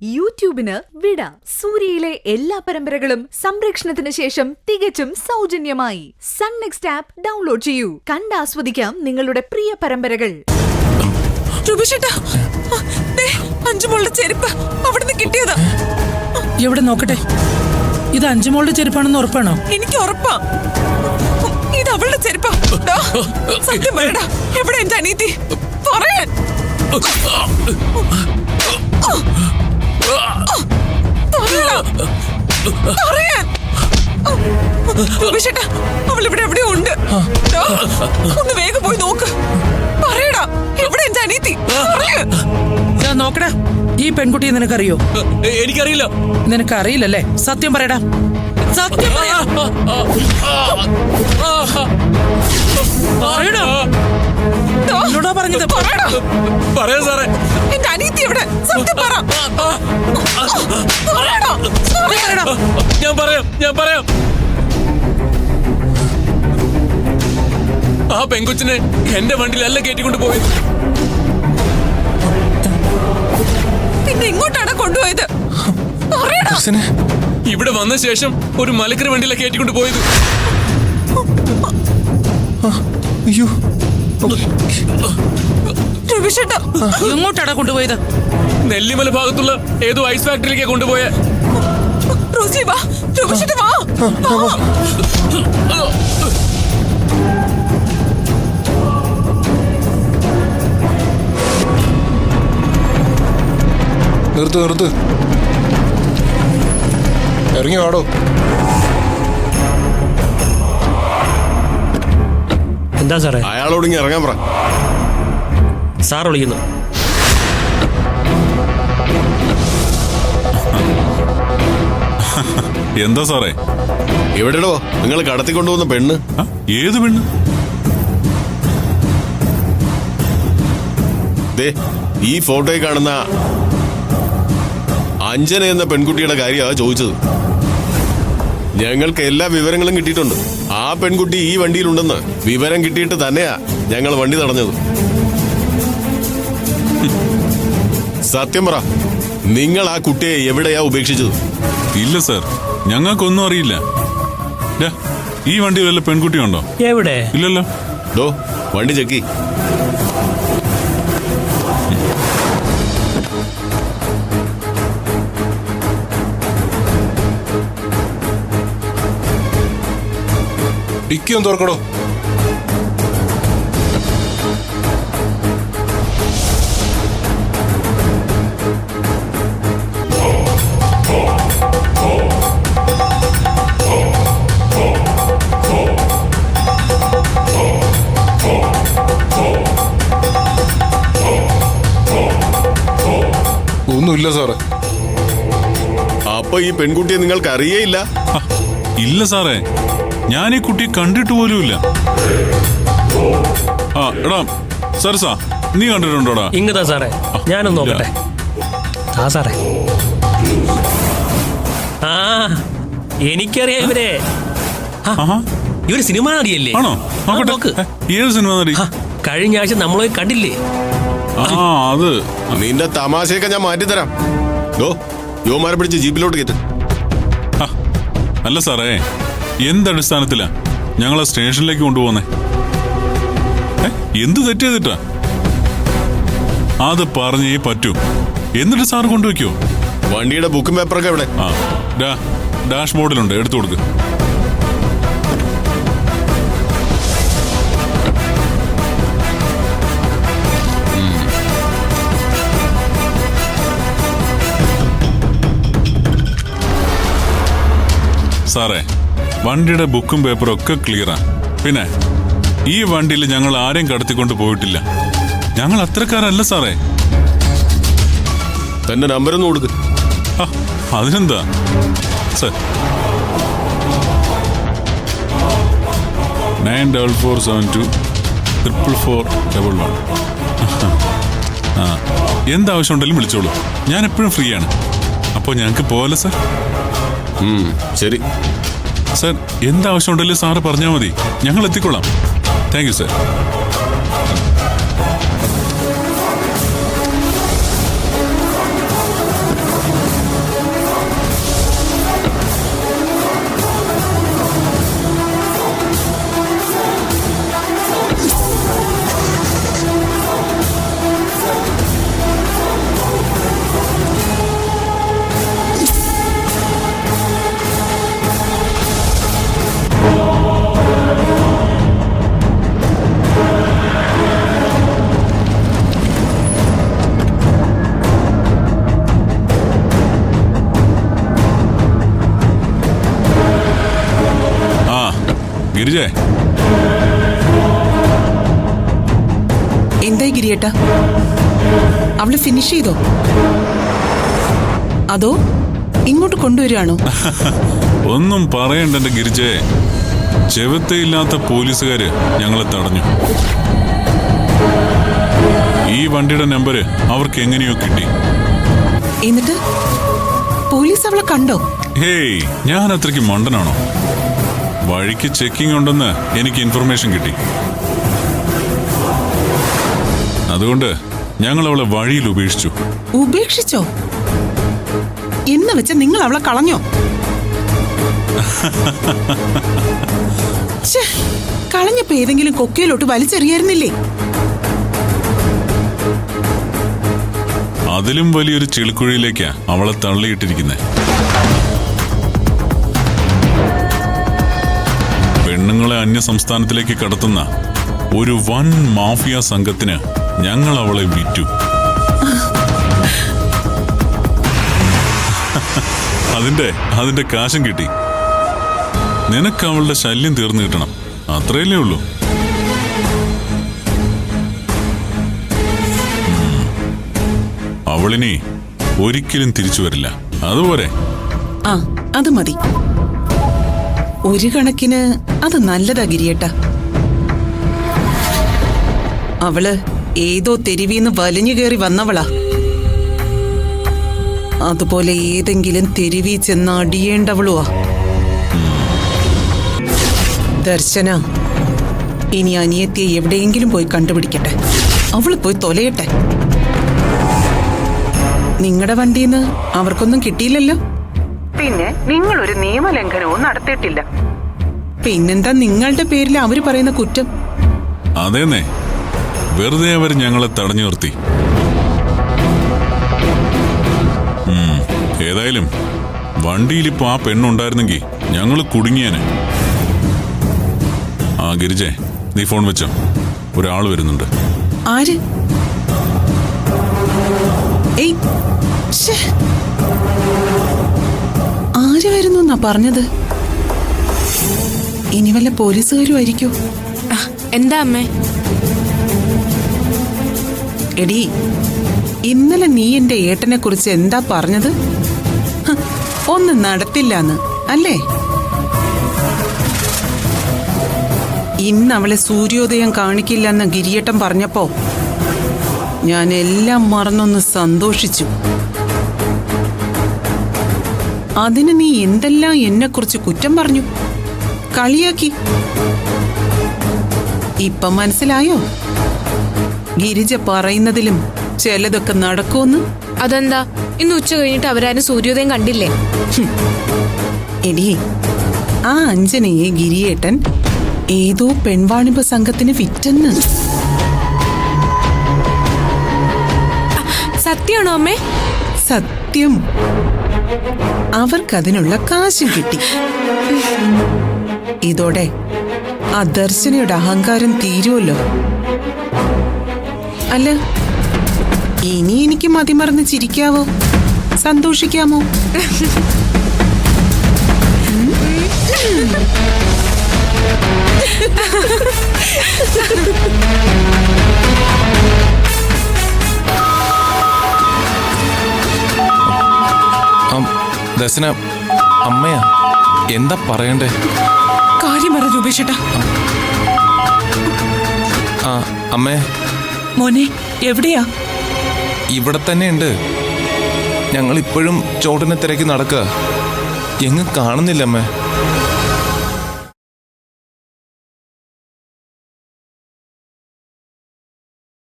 യൂട്യൂബിന് വിട. സൂര്യയിലെ എല്ലാ പരമ്പരകളും സംരക്ഷണത്തിന് ശേഷം തികച്ചും സൗജന്യമായി സൺ നെക്സ്റ്റ് ആപ്പ് ഡൗൺലോഡ് ചെയ്യൂ. കണ്ടാസ്വദിക്കാം നിങ്ങളുടെ പ്രിയ പരമ്പരകൾ. അഞ്ചുമോളുടെ ചെരുപ്പ് അവിടുന്ന് കിട്ടിയതാ. എവിടെ നോക്കട്ടെ. ഇത് അഞ്ചുമോളുടെ ചെരുപ്പാണെന്ന് ഉറപ്പാണോ? എനിക്ക് ഉറപ്പാ ഇത് അവളുടെ ചെരുപ്പാ. സത്യം പറയടാ, എവിടെ എന്റെ അനീതി? പറയാൻ അവൾ ഇവിടെ എവിടെയോ ഉണ്ട്. ഒന്ന് വേഗം പോയി നോക്ക്. പറയടാ, എവിടെ എന്റെ അനീതി? നോക്കടാ, ഈ പെൺകുട്ടിയെ നിനക്കറിയോ? എനിക്കറിയില്ല. നിനക്കറിയില്ലല്ലേ? സത്യം പറയടാ, സത്യം എന്നോടാ പറഞ്ഞത്. പറയാ സാറേ, എന്റെ അനീതി എവിടെ? സത്യം പറ. ഞാൻ പറയാം. ആ പെങ്കൊച്ചിനെ എന്റെ വണ്ടിയിലല്ല കയറ്റിക്കൊണ്ട് പോയത്. പിന്നെ എങ്ങോട്ടാണ് കൊണ്ടുപോയത്? ഇവിടെ വന്ന ശേഷം ഒരു മലക്കര വണ്ടിയില കയറ്റിക്കൊണ്ട് പോയത്. എങ്ങോട്ടാണ് കൊണ്ടുപോയത്? നെല്ലിമല ഭാഗത്തുള്ള ഏതോ ഐസ് ഫാക്ടറിയിലേക്ക് കൊണ്ടുപോയ. നിർത്ത് ഇറങ്ങി വാടോ. എന്താ സാറേ? അയാളോട് ഇങ്ങനെ ഇറങ്ങാൻ പറ. സാർ വിളിക്കുന്നു. എന്താ സാറേ? എവിടെടോ നിങ്ങൾ കടത്തിക്കൊണ്ടുവന്ന പെണ്ണ്? ഏത് പെണ്ണ്? ഈ ഫോട്ടോയിൽ കാണുന്ന അഞ്ജന എന്ന പെൺകുട്ടിയുടെ കാര്യമാണ് ചോദിച്ചത്. ഞങ്ങൾക്ക് എല്ലാ വിവരങ്ങളും കിട്ടിയിട്ടുണ്ട്. ആ പെൺകുട്ടി ഈ വണ്ടിയിലുണ്ടെന്ന് വിവരം കിട്ടിയിട്ട് തന്നെയാ ഞങ്ങൾ വണ്ടി തടഞ്ഞത്. സത്യം പറ, നിങ്ങൾ ആ കുട്ടിയെ എവിടെയാ ഉപേക്ഷിച്ചത്? ഇല്ല സാർ, ഞങ്ങൾക്കൊന്നും അറിയില്ല. ഈ വണ്ടി വല്ല പെൺകുട്ടിയുണ്ടോ? എവിടെ? ഇല്ലല്ലോ. വണ്ടി ചെക്കി. ഡിക്കി ഒന്ന് തുറക്കടോ. ഒന്നുമില്ല സാറേ. അപ്പൊ ഈ പെൺകുട്ടിയെ നിങ്ങൾക്ക് അറിയേയില്ല? ഇല്ല സാറേ, ഞാൻ ഈ കുട്ടിയെ കണ്ടിട്ട് പോലുമില്ല. എടാ സർസാ, നീ കണ്ടിട്ടുണ്ടോടാ? ഇങ്ങതാ സാറേ, ഞാനൊന്ന് നോക്കട്ടെ. സാറേ, എനിക്കറിയാം ഇവരെ. ഇവര് സിനിമ നടിയല്ലേ? ആണോ? നോക്ക്. ഏത് സിനിമ നടി? കഴിഞ്ഞ ആഴ്ച നമ്മളെ കണ്ടില്ലേ? അത് നിന്റെ തമാശയൊക്കെ ഞാൻ മാറ്റിത്തരാം. യുവമാരെ പിടിച്ച് ജീപ്പിലോട്ട് കയറ്റ്. അല്ല സാറേ, എന്തടിസ്ഥാനത്തിലാ ഞങ്ങളെ സ്റ്റേഷനിലേക്ക് കൊണ്ടുപോകുന്നേ? എന്ത് തെറ്റ് ചെയ്തിട്ടാ? അത് പറഞ്ഞേ പറ്റൂ. എന്നിട്ട് സാറ് കൊണ്ടുവയ്ക്കോ? വണ്ടിയുടെ ബുക്കും പേപ്പറൊക്കെ എവിടെ? ഡാഷ് ബോർഡിലുണ്ട്, എടുത്തു കൊടുക്ക്. സാറേ, വണ്ടിയുടെ ബുക്കും പേപ്പറും ഒക്കെ ക്ലിയറാ. പിന്നെ ഈ വണ്ടിയിൽ ഞങ്ങൾ ആരെയും കടത്തിക്കൊണ്ട് പോയിട്ടില്ല. ഞങ്ങൾ അത്രക്കാരല്ല സാറേ. തന്റെ നമ്പരൊന്നും കൊടുക്ക്. അതിനെന്താ സാർ? 9447244411. എന്താവശ്യമുണ്ടെങ്കിലും വിളിച്ചോളൂ, ഞാൻ എപ്പോഴും ഫ്രീ ആണ്. അപ്പോൾ ഞങ്ങൾക്ക് പോലെ സാർ. ശരി സാർ, എന്താവശ്യമുണ്ടെങ്കിലും സാറ് പറഞ്ഞാൽ മതി, ഞങ്ങൾ എത്തിക്കൊള്ളാം. Thank you sir. ഗിരിജേ, എന്തായി ഗിരിയേട്ടാ, അവള് ഫിനിഷ് ചെയ്തോ അതോ ഇങ്ങോട്ട് കൊണ്ടുവരികയാണോ? ഒന്നും പറയണ്ട എന്റെ ഗിരിജേ. ചെവത്തയില്ലാത്ത പോലീസുകാര് ഞങ്ങളെ തടഞ്ഞു. ഈ വണ്ടിയുടെ നമ്പര് അവർക്ക് എങ്ങനെയോ കിട്ടി. എന്നിട്ട് പോലീസ് അവളെ കണ്ടോ? ഹേയ്, ഞാൻ അത്രയ്ക്ക് മണ്ടനാണോ? വഴിക്ക് ചെക്കിംഗ് ഉണ്ടെന്ന് എനിക്ക് ഇൻഫർമേഷൻ കിട്ടി. അതുകൊണ്ട് ഞങ്ങൾ അവളെ വഴിയിൽ ഉപേക്ഷിച്ചു. ഉപേക്ഷിച്ചോ? എന്ന് വെച്ച നിങ്ങൾ അവളെ കളഞ്ഞോ? കളഞ്ഞപ്പോ ഏതെങ്കിലും കൊക്കയിലോട്ട് വലിച്ചെറിയായിരുന്നില്ലേ? അതിലും വലിയൊരു ചെളിക്കുഴിയിലേക്കാ അവളെ തള്ളിയിട്ടിരിക്കുന്നത്. പെണ്ണുങ്ങളെ അന്യ സംസ്ഥാനത്തിലേക്ക് കടത്തുന്ന ഒരു വൻ മാഫിയ സംഘത്തിന് ഞങ്ങൾ അവളെ വിറ്റു. അതിന്റെ കാശും കിട്ടി. നിനക്ക് അവളുടെ ശല്യം തീർന്നു കിട്ടണം, അത്രയല്ലേ ഉള്ളൂ. അവളിനി ഒരിക്കലും തിരിച്ചു വരില്ല. അതുപോലെ ആ, അത് മതി. ഒരു കണക്കിന് അത് നല്ലതാ ഗിരിയേട്ടാ. അവള് ഏതോ തെരുവീന്ന് വലിഞ്ഞു കയറി വന്നവളാ. അതുപോലെ ഏതെങ്കിലും തെരുവി ചെന്ന് അടിയേണ്ടവളുവാ. ദർശന ഇനി അനിയത്തിയെ എവിടെയെങ്കിലും പോയി കണ്ടുപിടിക്കട്ടെ. അവള് പോയി തൊലയട്ടെ. നിങ്ങളുടെ വണ്ടിന്ന് അവർക്കൊന്നും കിട്ടിയില്ലല്ലോ. പിന്നെ നിങ്ങളൊരു നിയമലംഘനവും നടത്തിയിട്ടില്ല. പിന്നെന്താ നിങ്ങളുടെ പേരിൽ അവര് പറയുന്ന കുറ്റം? അതേന്നേ, വെറുതെ അവർ ഞങ്ങളെ തടഞ്ഞു നിർത്തി. ഏതായാലും വണ്ടിയിലിപ്പോ ആ പെണ്ണുണ്ടായിരുന്നെങ്കിൽ ഞങ്ങൾ കുടുങ്ങിയേനെ. ആ ഗിരിജെ, നീ ഫോൺ വെച്ചോ, ഒരാൾ വരുന്നുണ്ട്. ആര്? ഏയ്, ആര് വരുന്നു എന്നാ പറഞ്ഞത്? ഇനി വല്ല പോലീസുകാരും ആയിരിക്കോ? എന്താ അമ്മേ? എടീ, ഇന്നലെ നീ എന്റെ ഏട്ടനെ കുറിച്ച് എന്താ പറഞ്ഞത്? ഒന്നും നടത്തില്ലാന്ന് അല്ലേ? ഇന്ന് അവളെ സൂര്യോദയം കാണിക്കില്ലെന്ന് ഗിരിയേട്ടൻ പറഞ്ഞപ്പോ ഞാൻ എല്ലാം മറന്നൊന്ന് സന്തോഷിച്ചു. അതിന് നീ എന്തെല്ലാം എന്നെക്കുറിച്ച് കുറ്റം പറഞ്ഞു, കളിയാക്കി. ഇപ്പം മനസ്സിലായോ ഗിരിജ പറയുന്നതിലും ചിലതൊക്കെ നടക്കുമെന്ന്? അതെന്താ, ഇന്ന് ഉച്ച കഴിഞ്ഞിട്ട് അവരാരും സൂര്യോദയം കണ്ടില്ലേ? എടീ, ആ അഞ്ജനയെ ഗിരിയേട്ടൻ ഏതോ പെൺവാണിഭ സംഘത്തിന് വിറ്റെന്ന്. സത്യമാണോ അമ്മേ? സത്യം. അവർക്കതിനുള്ള കാശും കിട്ടി. ഇതോടെ ആ ദർശനയുടെ അഹങ്കാരം തീരുമല്ലോ. അല്ല, ഇനി എനിക്ക് മതിമറന്ന് ചിരിക്കാവോ, സന്തോഷിക്കാമോ? ദർശന, അമ്മയാ, എന്താ പറയണ്ടേ? കാര്യം പറ രൂപേഷേട്ടാ. ആ അമ്മേ. മോനെ, എവിടെയാ? ഇവിടെ തന്നെ ഉണ്ട്. ഞങ്ങൾ ഇപ്പോഴും ചോട്ടനെ തിരക്കി നടക്കുക. എങ്ങും കാണുന്നില്ല അമ്മേ.